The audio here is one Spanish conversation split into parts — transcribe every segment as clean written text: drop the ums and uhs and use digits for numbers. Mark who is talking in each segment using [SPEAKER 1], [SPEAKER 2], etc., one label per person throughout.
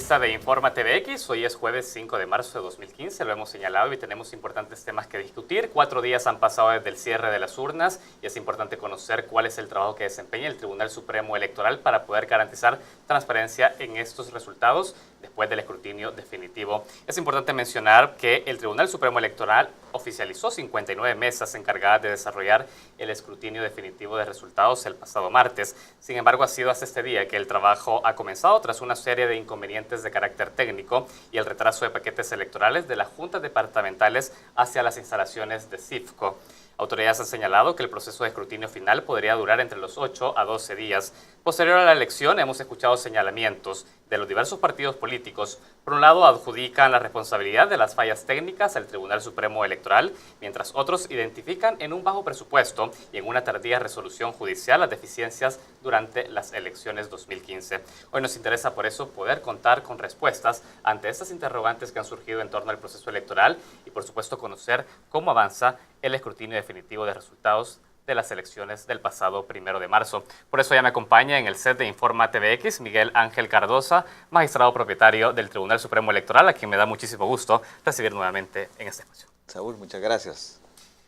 [SPEAKER 1] lista de Informa TVX. Hoy es jueves 5 de marzo de 2015, lo hemos señalado y tenemos importantes temas que discutir. 4 días han pasado desde el cierre de las urnas y es importante conocer cuál es el trabajo que desempeña el Tribunal Supremo Electoral para poder garantizar transparencia en estos resultados después del escrutinio definitivo. Es importante mencionar que el Tribunal Supremo Electoral oficializó 59 mesas encargadas de desarrollar el escrutinio definitivo de resultados el pasado martes. Sin embargo, ha sido hasta este día que el trabajo ha comenzado tras una serie de inconvenientes de carácter técnico y el retraso de paquetes electorales de las juntas departamentales hacia las instalaciones de CIFCO. Autoridades han señalado que el proceso de escrutinio final podría durar entre los 8 a 12 días. Posterior a la elección, hemos escuchado señalamientos de los diversos partidos políticos. Por un lado, adjudican la responsabilidad de las fallas técnicas al Tribunal Supremo Electoral, mientras otros identifican en un bajo presupuesto y en una tardía resolución judicial las deficiencias durante las elecciones 2015. Hoy nos interesa por eso poder contar con respuestas ante estas interrogantes que han surgido en torno al proceso electoral y por supuesto conocer cómo avanza el escrutinio definitivo de resultados de las elecciones del pasado 1 de marzo. Por eso ya me acompaña en el set de Informa TVX Miguel Ángel Cardosa, magistrado propietario del Tribunal Supremo Electoral, a quien me da muchísimo gusto recibir nuevamente en este espacio.
[SPEAKER 2] Saúl, muchas gracias.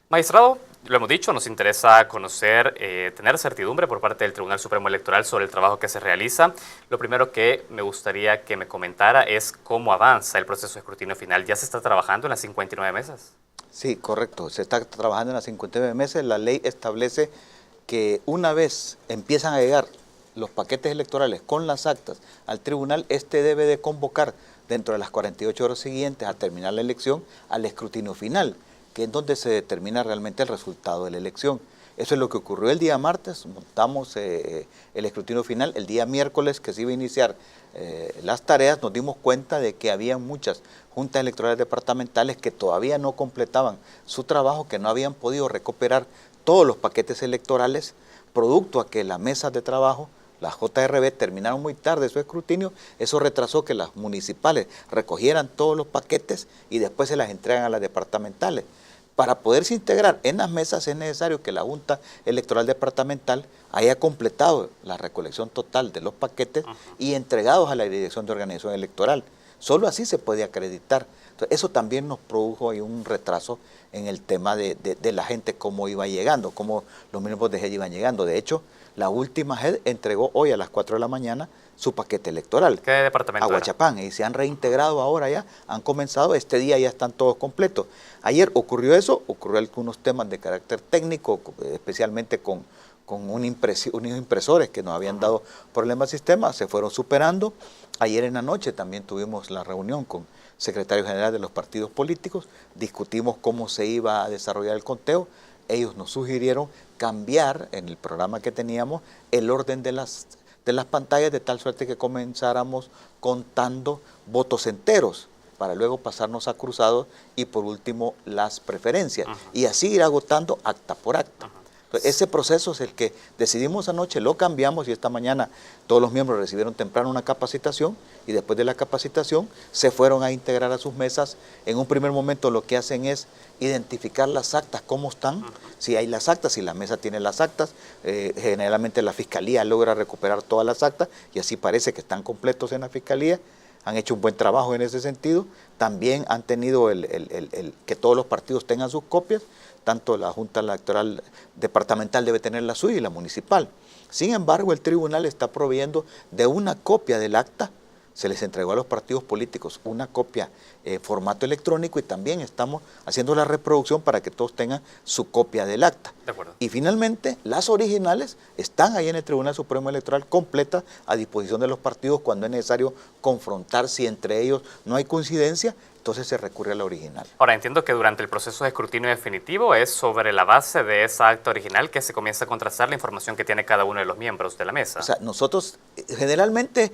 [SPEAKER 1] Magistrado, lo hemos dicho, nos interesa conocer, tener certidumbre por parte del Tribunal Supremo Electoral sobre el trabajo que se realiza. Lo primero que me gustaría que me comentara es cómo avanza el proceso de escrutinio final. ¿Ya se está trabajando en las 59 mesas?
[SPEAKER 2] Sí, correcto. Se está trabajando en las 59 meses. La ley establece que una vez empiezan a llegar los paquetes electorales con las actas al tribunal, este debe de convocar dentro de las 48 horas siguientes a terminar la elección al escrutinio final, que es donde se determina realmente el resultado de la elección. Eso es lo que ocurrió el día martes, montamos el escrutinio final. El día miércoles que se iba a iniciar las tareas, nos dimos cuenta de que había muchas juntas electorales departamentales que todavía no completaban su trabajo, que no habían podido recuperar todos los paquetes electorales, producto a que las mesas de trabajo, las JRB, terminaron muy tarde su escrutinio. Eso retrasó que las municipales recogieran todos los paquetes y después se las entregan a las departamentales. Para poderse integrar en las mesas es necesario que la Junta Electoral Departamental haya completado la recolección total de los paquetes y entregados a la Dirección de Organización Electoral. Solo así se puede acreditar. Entonces, eso también nos produjo ahí un retraso en el tema de la gente, cómo iba llegando, cómo los miembros de GED iban llegando. De hecho, la última GED entregó hoy a las 4 de la mañana su paquete electoral.
[SPEAKER 1] ¿Qué departamento?
[SPEAKER 2] Aguachapán, y se han reintegrado ahora ya, han comenzado, este día ya están todos completos. Ayer ocurrió eso, ocurrió algunos temas de carácter técnico, especialmente con unos impresores que nos habían dado problemas de sistema, se fueron superando. Ayer en la noche también tuvimos la reunión con secretarios generales de los partidos políticos, discutimos cómo se iba a desarrollar el conteo. Ellos nos sugirieron cambiar en el programa que teníamos el orden de las pantallas, de tal suerte que comenzáramos contando votos enteros para luego pasarnos a cruzados y por último las preferencias y así ir agotando acta por acta. Entonces, ese proceso es el que decidimos anoche, lo cambiamos y esta mañana todos los miembros recibieron temprano una capacitación y después de la capacitación se fueron a integrar a sus mesas. En un primer momento lo que hacen es identificar las actas, cómo están, si hay las actas, si la mesa tiene las actas. Generalmente la Fiscalía logra recuperar todas las actas y así parece que están completos en la Fiscalía. Han hecho un buen trabajo en ese sentido. También han tenido que todos los partidos tengan sus copias. Tanto la Junta Electoral Departamental debe tener la suya y la municipal. Sin embargo, el tribunal está proveyendo de una copia del acta. Se les entregó a los partidos políticos una copia en formato electrónico y también estamos haciendo la reproducción para que todos tengan su copia del acta.
[SPEAKER 1] De acuerdo.
[SPEAKER 2] Y finalmente, las originales están ahí en el Tribunal Supremo Electoral completas a disposición de los partidos cuando es necesario confrontar si entre ellos no hay coincidencia. Entonces se recurre a la original.
[SPEAKER 1] Ahora, entiendo que durante el proceso de escrutinio definitivo es sobre la base de esa acta original que se comienza a contrastar la información que tiene cada uno de los miembros de la mesa.
[SPEAKER 2] O sea, nosotros generalmente,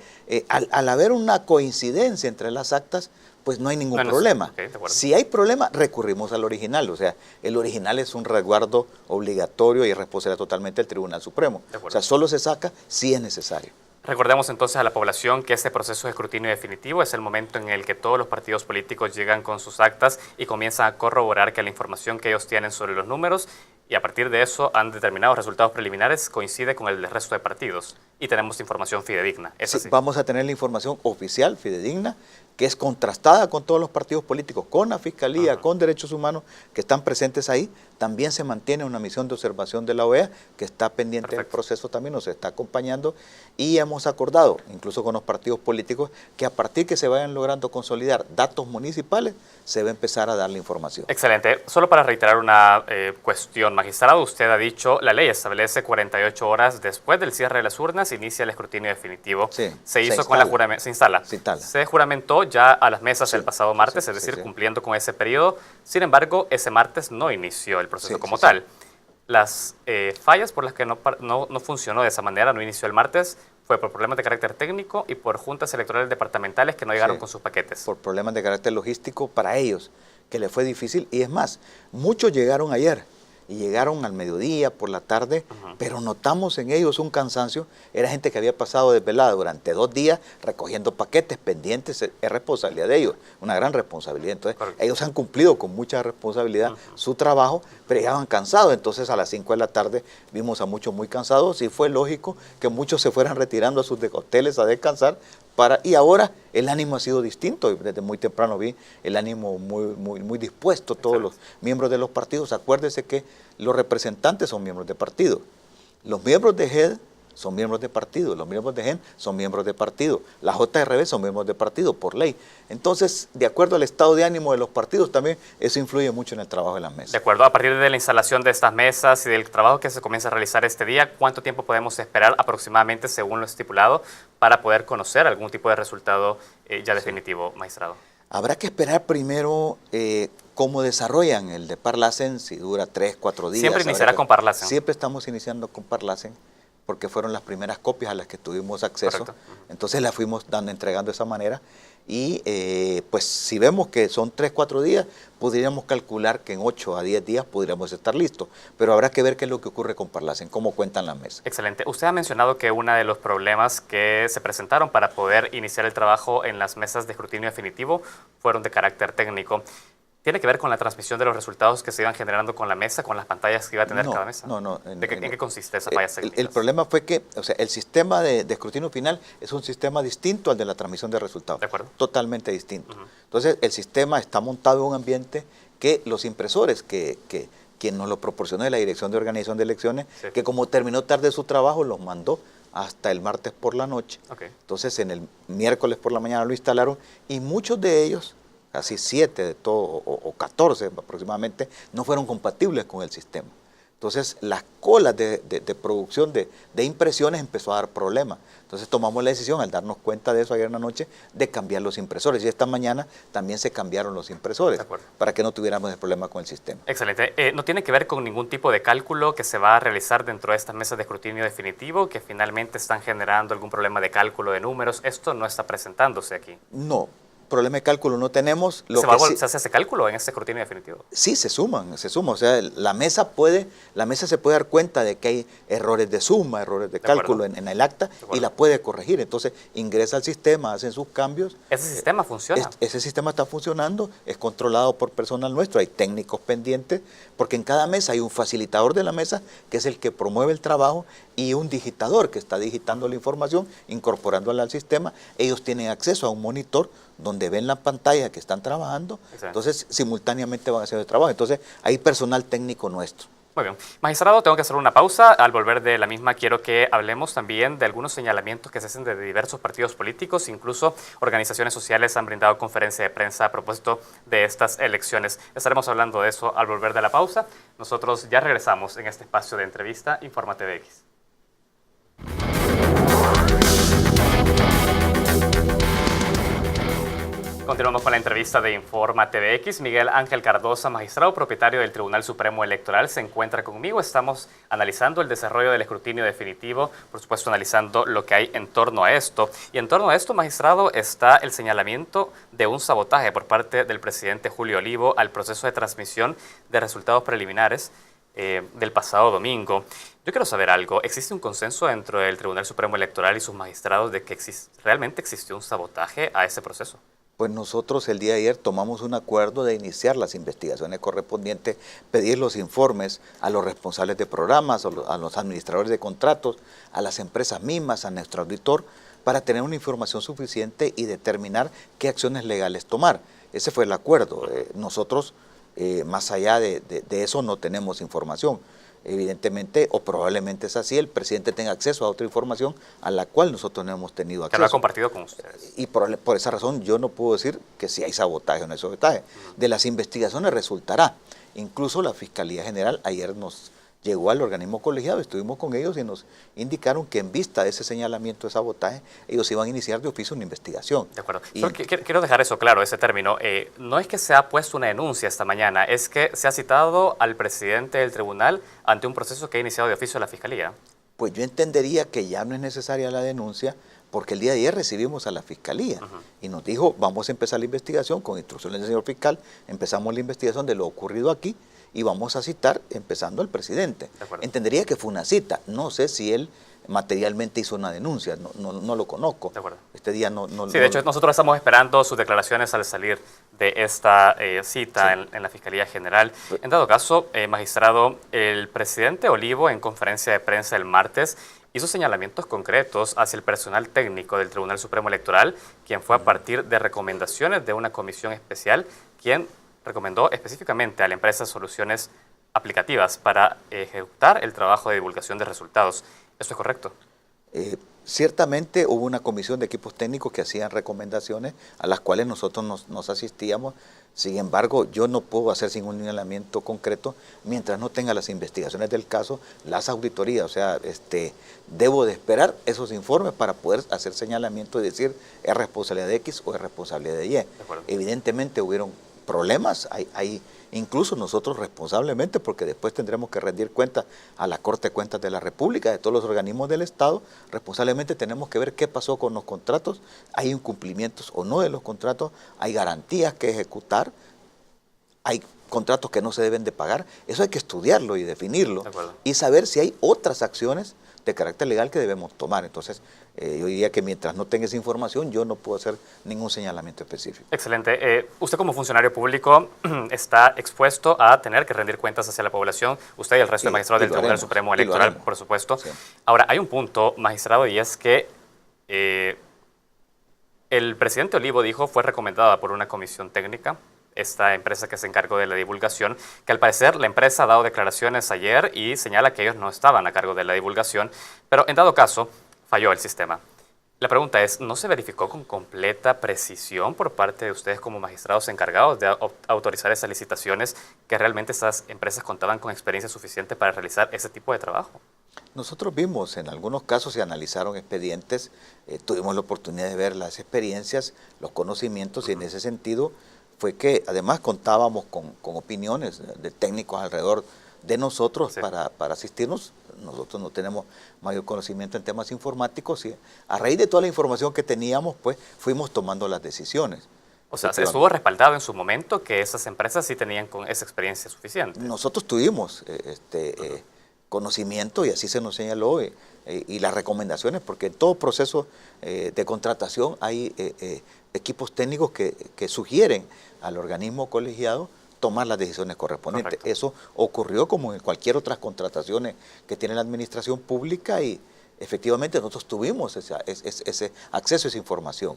[SPEAKER 2] al haber una coincidencia entre las actas, pues no hay ningún problema.
[SPEAKER 1] Okay,
[SPEAKER 2] si hay problema, recurrimos al original. O sea, el original es un resguardo obligatorio y responsabilidad totalmente del Tribunal Supremo. O sea, solo se saca si es necesario.
[SPEAKER 1] Recordemos entonces a la población que este proceso de escrutinio definitivo es el momento en el que todos los partidos políticos llegan con sus actas y comienzan a corroborar que la información que ellos tienen sobre los números y a partir de eso han determinado resultados preliminares coincide con el del resto de partidos. y tenemos información fidedigna. ¿Es
[SPEAKER 2] Sí,
[SPEAKER 1] así?
[SPEAKER 2] vamos a tener la información oficial, fidedigna, que es contrastada con todos los partidos políticos, con la Fiscalía, con Derechos Humanos que están presentes ahí. También se mantiene una misión de observación de la OEA que está pendiente del proceso también, nos está acompañando, y hemos acordado, incluso con los partidos políticos, que a partir que se vayan logrando consolidar datos municipales, se va a empezar a dar la información.
[SPEAKER 1] Excelente. Solo para reiterar una cuestión, magistrado, usted ha dicho, la ley establece 48 horas después del cierre de las urnas, inicia el escrutinio definitivo.
[SPEAKER 2] Sí,
[SPEAKER 1] Se hizo con la juramentación, se instala. Se juramentó ya a las mesas el pasado martes, es decir, cumpliendo con ese periodo. Sin embargo, ese martes no inició el proceso como tal. Las fallas por las que no funcionó de esa manera, no inició el martes, fue por problemas de carácter técnico y por juntas electorales departamentales que no llegaron con sus paquetes.
[SPEAKER 2] Por problemas de carácter logístico para ellos, que les fue difícil. Y es más, muchos llegaron ayer y llegaron al mediodía, por la tarde, pero notamos en ellos un cansancio. Era gente que había pasado desvelada durante 2 días recogiendo paquetes pendientes, es responsabilidad de ellos, una gran responsabilidad. Entonces, ellos han cumplido con mucha responsabilidad su trabajo, pero llegaban cansados. Entonces, a las 5 de la tarde vimos a muchos muy cansados y fue lógico que muchos se fueran retirando a sus hoteles a descansar. Y ahora el ánimo ha sido distinto. Desde muy temprano vi el ánimo muy dispuesto, todos los miembros de los partidos. Acuérdese que los representantes son miembros de partido. Los miembros de GED son miembros de partido, los miembros de GEN son miembros de partido, la JRB son miembros de partido por ley. Entonces, de acuerdo al estado de ánimo de los partidos, también eso influye mucho en el trabajo de las mesas.
[SPEAKER 1] De acuerdo, a partir de la instalación de estas mesas y del trabajo que se comienza a realizar este día, ¿cuánto tiempo podemos esperar aproximadamente, según lo estipulado, para poder conocer algún tipo de resultado ya definitivo, magistrado?
[SPEAKER 2] Habrá que esperar primero cómo desarrollan el de Parlacen, si dura 3, 4 días.
[SPEAKER 1] ¿Siempre iniciará con Parlacen?
[SPEAKER 2] Siempre estamos iniciando con Parlacen, porque fueron las primeras copias a las que tuvimos acceso. Entonces las fuimos entregando de esa manera. Y pues si vemos que son 3, 4 días, podríamos calcular que en 8 a 10 días podríamos estar listos. Pero habrá que ver qué es lo que ocurre con Parlacen, cómo cuentan las mesas.
[SPEAKER 1] Excelente. Usted ha mencionado que uno de los problemas que se presentaron para poder iniciar el trabajo en las mesas de escrutinio definitivo fueron de carácter técnico. ¿Tiene que ver con la transmisión de los resultados que se iban generando con la mesa, con las pantallas que iba a tener cada mesa?
[SPEAKER 2] No.
[SPEAKER 1] ¿En qué consiste esa falla técnica?
[SPEAKER 2] El problema fue que, o sea, el sistema de escrutinio final es un sistema distinto al de la transmisión de resultados.
[SPEAKER 1] De acuerdo.
[SPEAKER 2] Totalmente distinto. Entonces, el sistema está montado en un ambiente que los impresores, quien nos lo proporcionó de la Dirección de Organización de Elecciones, que como terminó tarde su trabajo, los mandó hasta el martes por la noche. Entonces, en el miércoles por la mañana lo instalaron y muchos de ellos, casi 7 de todo, o 14 aproximadamente, no fueron compatibles con el sistema. Entonces, las colas de producción de impresiones empezó a dar problemas. Entonces, tomamos la decisión, al darnos cuenta de eso ayer en la noche, de cambiar los impresores. Y esta mañana también se cambiaron los impresores para que no tuviéramos el problema con el sistema.
[SPEAKER 1] Excelente. ¿No tiene que ver con ningún tipo de cálculo que se va a realizar dentro de estas mesas de escrutinio definitivo, que finalmente están generando algún problema de cálculo de números? Esto no está presentándose aquí.
[SPEAKER 2] No. Problema de cálculo no tenemos.
[SPEAKER 1] ¿Se hace ese cálculo en este escrutinio definitivo? Sí,
[SPEAKER 2] se suma. O sea, la mesa se puede dar cuenta de que hay errores de suma, errores de cálculo en el acta y la puede corregir. Entonces, ingresa al sistema, hacen sus cambios.
[SPEAKER 1] ¿Ese sistema funciona?
[SPEAKER 2] Ese sistema está funcionando, es controlado por personal nuestro, hay técnicos pendientes, porque en cada mesa hay un facilitador de la mesa, que es el que promueve el trabajo, y un digitador que está digitando la información, incorporándola al sistema. Ellos tienen acceso a un monitor donde ven la pantalla que están trabajando, entonces simultáneamente van a hacer el trabajo. Entonces hay personal técnico nuestro.
[SPEAKER 1] Muy bien. Magistrado, tengo que hacer una pausa. Al volver de la misma, quiero que hablemos también de algunos señalamientos que se hacen de diversos partidos políticos. Incluso organizaciones sociales han brindado conferencia de prensa a propósito de estas elecciones. Estaremos hablando de eso al volver de la pausa. Nosotros ya regresamos en este espacio de entrevista Informa TVX. Continuamos con la entrevista de Informa TVX. Miguel Ángel Cardosa, magistrado propietario del Tribunal Supremo Electoral, se encuentra conmigo. Estamos analizando el desarrollo del escrutinio definitivo, por supuesto analizando lo que hay en torno a esto. Y en torno a esto, magistrado, está el señalamiento de un sabotaje por parte del presidente Julio Olivo al proceso de transmisión de resultados preliminares del pasado domingo. Yo quiero saber algo. ¿Existe un consenso dentro del Tribunal Supremo Electoral y sus magistrados de que realmente existió un sabotaje a ese proceso?
[SPEAKER 2] Pues nosotros el día de ayer tomamos un acuerdo de iniciar las investigaciones correspondientes, pedir los informes a los responsables de programas, a los administradores de contratos, a las empresas mismas, a nuestro auditor, para tener una información suficiente y determinar qué acciones legales tomar. Ese fue el acuerdo. Nosotros, más allá de eso, no tenemos información. Evidentemente, o probablemente es así, el presidente tenga acceso a otra información a la cual nosotros no hemos tenido acceso.
[SPEAKER 1] Que lo ha compartido con ustedes.
[SPEAKER 2] Y por esa razón yo no puedo decir que si hay sabotaje o no hay sabotaje. De las investigaciones resultará. Incluso la Fiscalía General ayer nos llegó al organismo colegiado, estuvimos con ellos y nos indicaron que en vista de ese señalamiento de sabotaje, ellos iban a iniciar de oficio una investigación.
[SPEAKER 1] De acuerdo. Quiero dejar eso claro, ese término. No es que se ha puesto una denuncia esta mañana, es que se ha citado al presidente del tribunal ante un proceso que ha iniciado de oficio la Fiscalía.
[SPEAKER 2] Pues yo entendería que ya no es necesaria la denuncia, porque el día de ayer recibimos a la Fiscalía y nos dijo, vamos a empezar la investigación con instrucciones del señor fiscal, empezamos la investigación de lo ocurrido aquí, y vamos a citar empezando al presidente. Entendería que fue una cita. No sé si él materialmente hizo una denuncia, no lo conozco.
[SPEAKER 1] De acuerdo.
[SPEAKER 2] Este día no.
[SPEAKER 1] Sí, de hecho nosotros estamos esperando sus declaraciones al salir de esta cita
[SPEAKER 2] sí.
[SPEAKER 1] en la Fiscalía General. En dado caso, magistrado, el presidente Olivo en conferencia de prensa el martes hizo señalamientos concretos hacia el personal técnico del Tribunal Supremo Electoral, quien fue a partir de recomendaciones de una comisión especial, quien recomendó específicamente a la empresa soluciones aplicativas para ejecutar el trabajo de divulgación de resultados. ¿Esto es correcto?
[SPEAKER 2] Ciertamente hubo una comisión de equipos técnicos que hacían recomendaciones a las cuales nosotros nos asistíamos. Sin embargo, yo no puedo hacer sin un señalamiento concreto mientras no tenga las investigaciones del caso, las auditorías. O sea, debo de esperar esos informes para poder hacer señalamiento y decir es responsabilidad de X o es responsabilidad de Y. Evidentemente hubieron problemas, hay incluso nosotros responsablemente, porque después tendremos que rendir cuentas a la Corte de Cuentas de la República, de todos los organismos del Estado, responsablemente tenemos que ver qué pasó con los contratos, hay incumplimientos o no de los contratos, hay garantías que ejecutar, hay contratos que no se deben de pagar, eso hay que estudiarlo y definirlo y saber si hay otras acciones de carácter legal que debemos tomar. Entonces, yo diría que mientras no tenga esa información, yo no puedo hacer ningún señalamiento específico.
[SPEAKER 1] Excelente. Usted como funcionario público está expuesto a tener que rendir cuentas hacia la población, usted y el resto de magistrados del Tribunal Supremo Electoral, por supuesto. Sí. Ahora, hay un punto, magistrado, y es que el presidente Olivo dijo, fue recomendada por una comisión técnica, esta empresa que se encargó de la divulgación, que al parecer la empresa ha dado declaraciones ayer y señala que ellos no estaban a cargo de la divulgación, pero en dado caso falló el sistema. La pregunta es, ¿no se verificó con completa precisión por parte de ustedes como magistrados encargados de autorizar esas licitaciones que realmente estas empresas contaban con experiencia suficiente para realizar ese tipo de trabajo?
[SPEAKER 2] Nosotros vimos, en algunos casos se analizaron expedientes, tuvimos la oportunidad de ver las experiencias, los conocimientos y en ese sentido fue que además contábamos con opiniones de técnicos alrededor de nosotros para asistirnos. Nosotros no tenemos mayor conocimiento en temas informáticos y a raíz de toda la información que teníamos, pues fuimos tomando las decisiones.
[SPEAKER 1] O sea, ¿se estuvo respaldado en su momento que esas empresas sí tenían con esa experiencia suficiente?
[SPEAKER 2] Nosotros tuvimos conocimiento y así se nos señaló y las recomendaciones, porque en todo proceso de contratación hay equipos técnicos que sugieren al organismo colegiado tomar las decisiones correspondientes. Correcto. Eso ocurrió como en cualquier otras contrataciones que tiene la administración pública y efectivamente nosotros tuvimos ese acceso a esa información.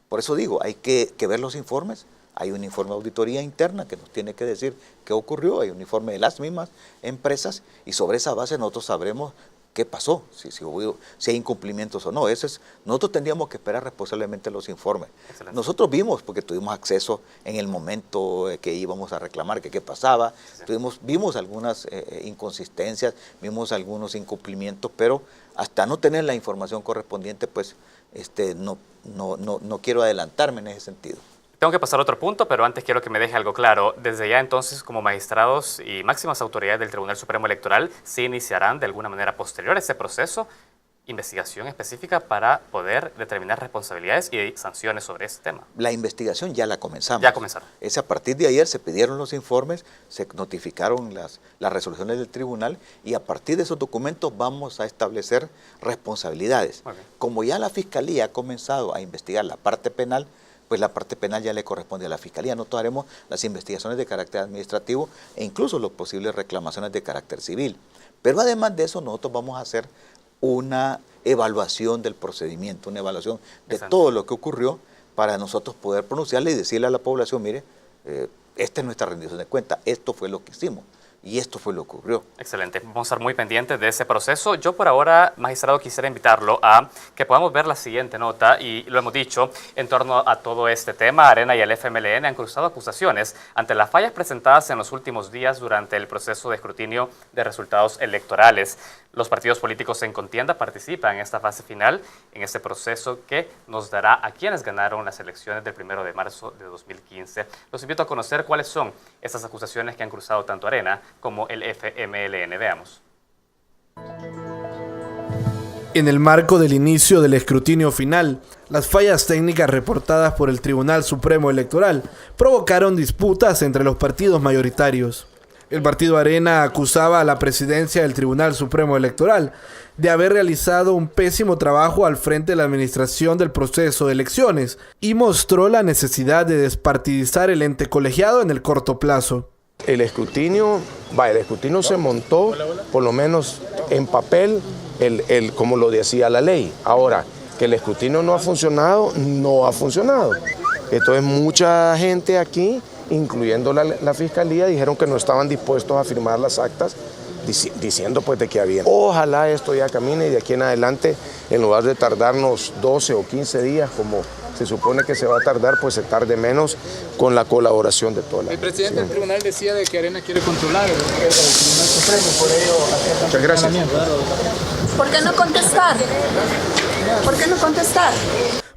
[SPEAKER 2] Por eso digo, hay que ver los informes. Hay un informe de auditoría interna que nos tiene que decir qué ocurrió, hay un informe de las mismas empresas y sobre esa base nosotros sabremos qué pasó, si hay incumplimientos o no. Nosotros tendríamos que esperar responsablemente los informes. Excelente. Nosotros vimos, porque tuvimos acceso en el momento que íbamos a reclamar, que qué pasaba, sí. Vimos algunas inconsistencias, vimos algunos incumplimientos, pero hasta no tener la información correspondiente, pues no quiero adelantarme en ese sentido.
[SPEAKER 1] Tengo que pasar a otro punto, pero antes quiero que me deje algo claro. Desde ya entonces, como magistrados y máximas autoridades del Tribunal Supremo Electoral, ¿sí iniciarán de alguna manera posterior a ese proceso investigación específica para poder determinar responsabilidades y sanciones sobre ese tema?
[SPEAKER 2] La investigación ya la comenzamos.
[SPEAKER 1] Ya comenzaron.
[SPEAKER 2] A partir de ayer se pidieron los informes, se notificaron las resoluciones del tribunal y a partir de esos documentos vamos a establecer responsabilidades. Como ya la Fiscalía ha comenzado a investigar la parte penal, pues la parte penal ya le corresponde a la Fiscalía. Nosotros haremos las investigaciones de carácter administrativo e incluso las posibles reclamaciones de carácter civil. Pero además de eso, nosotros vamos a hacer una evaluación del procedimiento, una evaluación de todo lo que ocurrió para nosotros poder pronunciarle y decirle a la población, mire, esta es nuestra rendición de cuentas, esto fue lo que hicimos. Y esto fue lo que ocurrió.
[SPEAKER 1] Excelente. Vamos a estar muy pendientes de ese proceso. Yo por ahora, magistrado, quisiera invitarlo a que podamos ver la siguiente nota, y lo hemos dicho, en torno a todo este tema. Arena y el FMLN han cruzado acusaciones ante las fallas presentadas en los últimos días durante el proceso de escrutinio de resultados electorales. Los partidos políticos en contienda participan en esta fase final, en este proceso que nos dará a quienes ganaron las elecciones del 1 de marzo de 2015. Los invito a conocer cuáles son estas acusaciones que han cruzado tanto Arena como el FMLN. Veamos.
[SPEAKER 3] En el marco del inicio del escrutinio final, las fallas técnicas reportadas por el Tribunal Supremo Electoral provocaron disputas entre los partidos mayoritarios. El partido Arena acusaba a la presidencia del Tribunal Supremo Electoral de haber realizado un pésimo trabajo al frente de la administración del proceso de elecciones y mostró la necesidad de despartidizar el ente colegiado en el corto plazo.
[SPEAKER 4] El escrutinio se montó, por lo menos en papel, como lo decía la ley. Ahora, que el escrutinio no ha funcionado, no ha funcionado. Entonces, mucha gente aquí, incluyendo la Fiscalía, dijeron que no estaban dispuestos a firmar las actas, diciendo pues de que había. Ojalá esto ya camine y de aquí en adelante, en lugar de tardarnos 12 o 15 días, como se supone que se va a tardar, pues se tarde menos con la colaboración de toda la gente.
[SPEAKER 5] El presidente del tribunal decía de que Arena quiere controlar el Tribunal Supremo, por ello...
[SPEAKER 4] Muchas gracias.
[SPEAKER 6] ¿Por qué no contestar? ¿Por qué no contestar?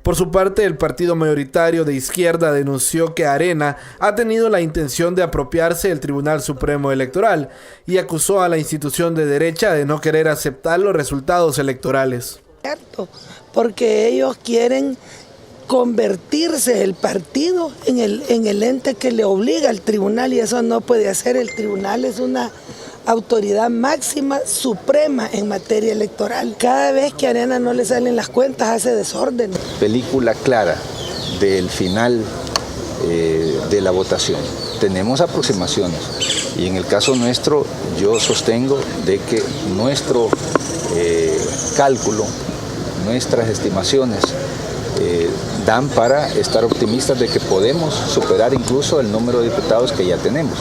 [SPEAKER 3] Por su parte, el partido mayoritario de izquierda denunció que Arena ha tenido la intención de apropiarse del Tribunal Supremo Electoral y acusó a la institución de derecha de no querer aceptar los resultados electorales.
[SPEAKER 7] Cierto, porque ellos quieren convertirse el partido en el ente que le obliga al tribunal, y eso no puede hacer. El tribunal es una autoridad máxima, suprema en materia electoral. Cada vez que a Arena no le salen las cuentas, hace desorden.
[SPEAKER 8] Película clara del final de la votación. Tenemos aproximaciones y en el caso nuestro yo sostengo de que nuestro cálculo, nuestras estimaciones dan para estar optimistas de que podemos superar incluso el número de diputados que ya tenemos.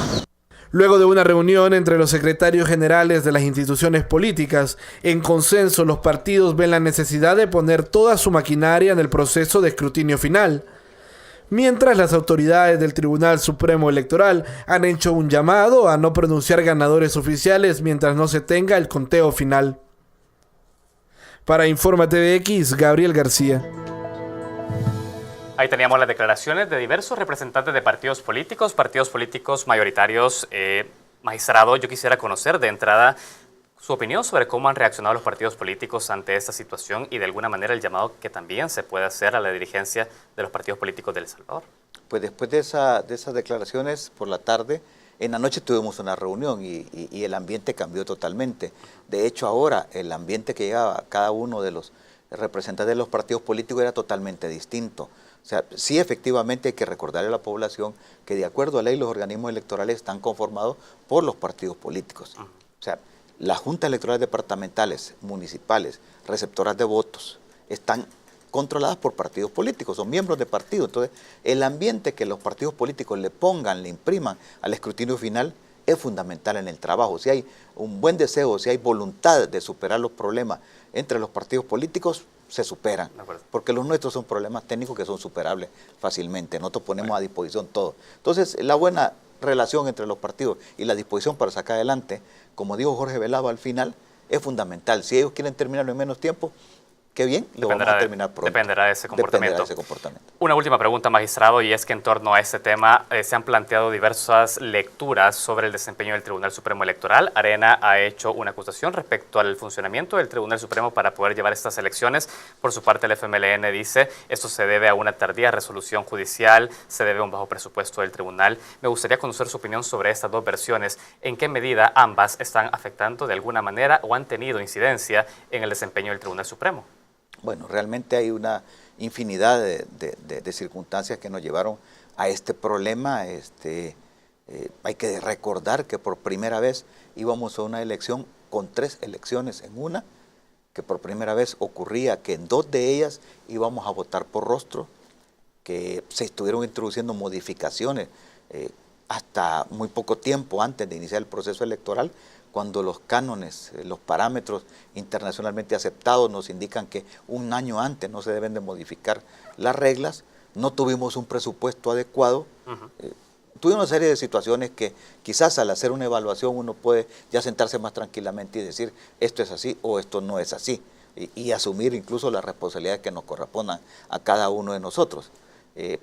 [SPEAKER 3] Luego de una reunión entre los secretarios generales de las instituciones políticas, en consenso los partidos ven la necesidad de poner toda su maquinaria en el proceso de escrutinio final, mientras las autoridades del Tribunal Supremo Electoral han hecho un llamado a no pronunciar ganadores oficiales mientras no se tenga el conteo final. Para Informa TVX, Gabriel García.
[SPEAKER 1] Ahí teníamos las declaraciones de diversos representantes de partidos políticos mayoritarios. Magistrado, yo quisiera conocer de entrada su opinión sobre cómo han reaccionado los partidos políticos ante esta situación y de alguna manera el llamado que también se puede hacer a la dirigencia de los partidos políticos de El Salvador.
[SPEAKER 2] Pues después de esas declaraciones por la tarde, en la noche tuvimos una reunión y el ambiente cambió totalmente. De hecho, ahora el ambiente que llegaba a cada uno de los representantes de los partidos políticos era totalmente distinto. O sea, sí, efectivamente hay que recordarle a la población que de acuerdo a ley los organismos electorales están conformados por los partidos políticos. O sea, las juntas electorales departamentales, municipales, receptoras de votos, están controladas por partidos políticos, son miembros de partidos. Entonces, el ambiente que los partidos políticos le pongan, le impriman al escrutinio final es fundamental en el trabajo. Si hay un buen deseo, si hay voluntad de superar los problemas entre los partidos políticos, se superan, porque los nuestros son problemas técnicos que son superables fácilmente. Nosotros ponemos a disposición todo. Entonces, la buena relación entre los partidos y la disposición para sacar adelante, como dijo Jorge Velado al final, es fundamental. Si ellos quieren terminarlo en menos tiempo, qué bien, lo vamos a terminar pronto.
[SPEAKER 1] Dependerá de ese comportamiento.
[SPEAKER 2] Dependerá de ese comportamiento.
[SPEAKER 1] Una última pregunta, magistrado, y es que en torno a este tema se han planteado diversas lecturas sobre el desempeño del Tribunal Supremo Electoral. Arena ha hecho una acusación respecto al funcionamiento del Tribunal Supremo para poder llevar estas elecciones. Por su parte, el FMLN dice esto se debe a una tardía resolución judicial, se debe a un bajo presupuesto del tribunal. Me gustaría conocer su opinión sobre estas dos versiones. ¿En qué medida ambas están afectando de alguna manera o han tenido incidencia en el desempeño del Tribunal Supremo?
[SPEAKER 2] Bueno, realmente hay una infinidad de circunstancias que nos llevaron a este problema. Hay que recordar que por primera vez íbamos a una elección con 3 elecciones en una, que por primera vez ocurría que en 2 de ellas íbamos a votar por rostro, que se estuvieron introduciendo modificaciones hasta muy poco tiempo antes de iniciar el proceso electoral, cuando los cánones, los parámetros internacionalmente aceptados nos indican que un año antes no se deben de modificar las reglas. No tuvimos un presupuesto adecuado. Tuvimos una serie de situaciones que quizás al hacer una evaluación uno puede ya sentarse más tranquilamente y decir esto es así o esto no es así, y asumir incluso las responsabilidades que nos correspondan a cada uno de nosotros.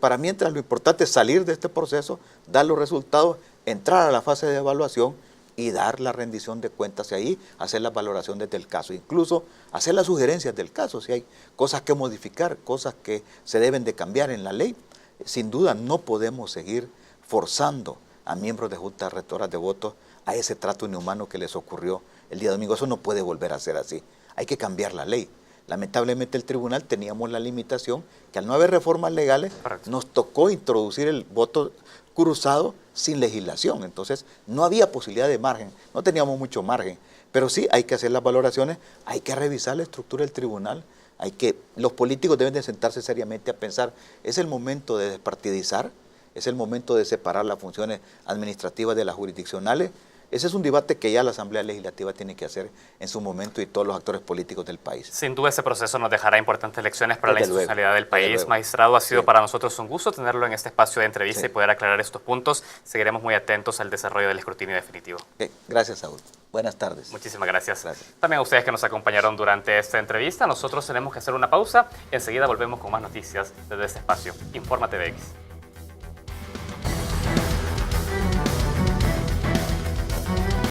[SPEAKER 2] Para mientras lo importante es salir de este proceso, dar los resultados, entrar a la fase de evaluación y dar la rendición de cuentas y ahí hacer las valoraciones del caso, incluso hacer las sugerencias del caso, si hay cosas que modificar, cosas que se deben de cambiar en la ley. Sin duda no podemos seguir forzando a miembros de juntas rectoras de votos a ese trato inhumano que les ocurrió el día domingo. Eso no puede volver a ser así. Hay que cambiar la ley. Lamentablemente el tribunal teníamos la limitación que al no haber reformas legales nos tocó introducir el voto cruzado sin legislación. Entonces no había posibilidad de margen, no teníamos mucho margen. Pero sí hay que hacer las valoraciones, hay que revisar la estructura del tribunal, los políticos deben de sentarse seriamente a pensar, es el momento de despartidizar, es el momento de separar las funciones administrativas de las jurisdiccionales. Ese es un debate que ya la Asamblea Legislativa tiene que hacer en su momento y todos los actores políticos del país.
[SPEAKER 1] Sin duda ese proceso nos dejará importantes lecciones para la institucionalidad del país. Magistrado, ha sido para nosotros un gusto tenerlo en este espacio de entrevista y poder aclarar estos puntos. Seguiremos muy atentos al desarrollo del escrutinio definitivo.
[SPEAKER 2] Gracias, Saúl. Buenas tardes.
[SPEAKER 1] Muchísimas gracias. También a ustedes que nos acompañaron durante esta entrevista. Nosotros tenemos que hacer una pausa. Enseguida volvemos con más noticias desde este espacio. Infórmate BX.